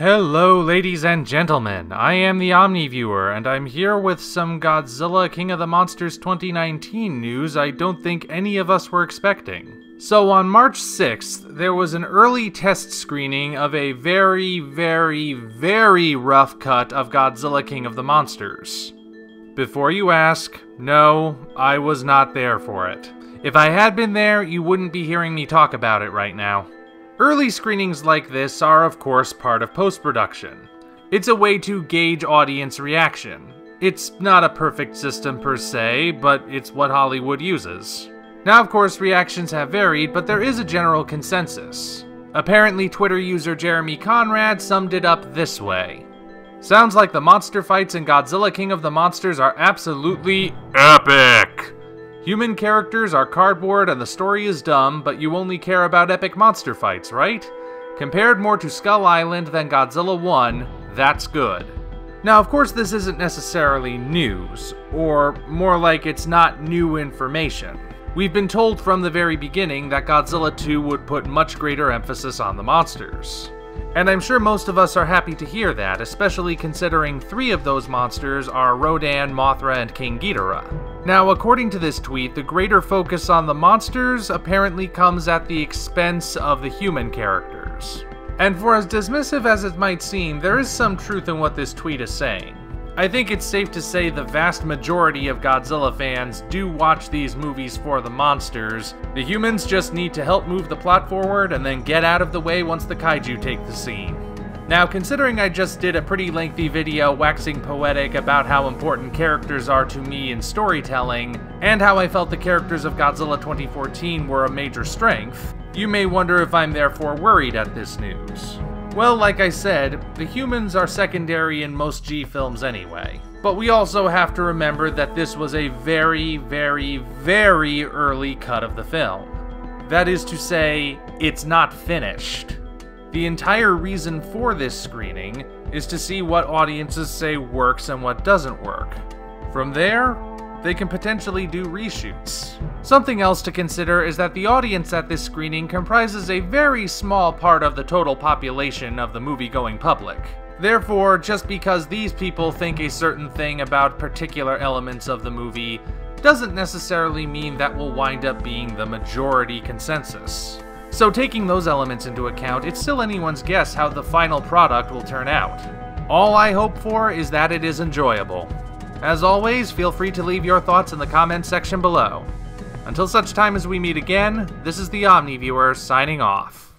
Hello ladies and gentlemen, I am the Omni viewer, and I'm here with some Godzilla King of the Monsters 2019 news I don't think any of us were expecting. So on March 6th, there was an early test screening of a very rough cut of Godzilla King of the Monsters. Before you ask, no, I was not there for it. If I had been there, you wouldn't be hearing me talk about it right now. Early screenings like this are, of course, part of post-production. It's a way to gauge audience reaction. It's not a perfect system per se, but it's what Hollywood uses. Now, of course, reactions have varied, but there is a general consensus. Apparently, Twitter user Jeremy Conrad summed it up this way. Sounds like the monster fights in Godzilla King of the Monsters are absolutely epic! Human characters are cardboard and the story is dumb, but you only care about epic monster fights, right? Compared more to Skull Island than Godzilla 1, that's good. Now, of course, this isn't necessarily news, or more like it's not new information. We've been told from the very beginning that Godzilla 2 would put much greater emphasis on the monsters. And I'm sure most of us are happy to hear that, especially considering 3 of those monsters are Rodan, Mothra, and King Ghidorah. Now, according to this tweet, the greater focus on the monsters apparently comes at the expense of the human characters. And for as dismissive as it might seem, there is some truth in what this tweet is saying. I think it's safe to say the vast majority of Godzilla fans do watch these movies for the monsters. The humans just need to help move the plot forward and then get out of the way once the kaiju take the scene. Now, considering I just did a pretty lengthy video waxing poetic about how important characters are to me in storytelling, and how I felt the characters of Godzilla 2014 were a major strength, you may wonder if I'm therefore worried at this news. Well, like I said, the humans are secondary in most G films anyway. But we also have to remember that this was a very early cut of the film. That is to say, it's not finished. The entire reason for this screening is to see what audiences say works and what doesn't work. From there, they can potentially do reshoots. Something else to consider is that the audience at this screening comprises a very small part of the total population of the movie-going public. Therefore, just because these people think a certain thing about particular elements of the movie doesn't necessarily mean that will wind up being the majority consensus. So taking those elements into account, it's still anyone's guess how the final product will turn out. All I hope for is that it is enjoyable. As always, feel free to leave your thoughts in the comments section below. Until such time as we meet again, this is the Omni viewer signing off.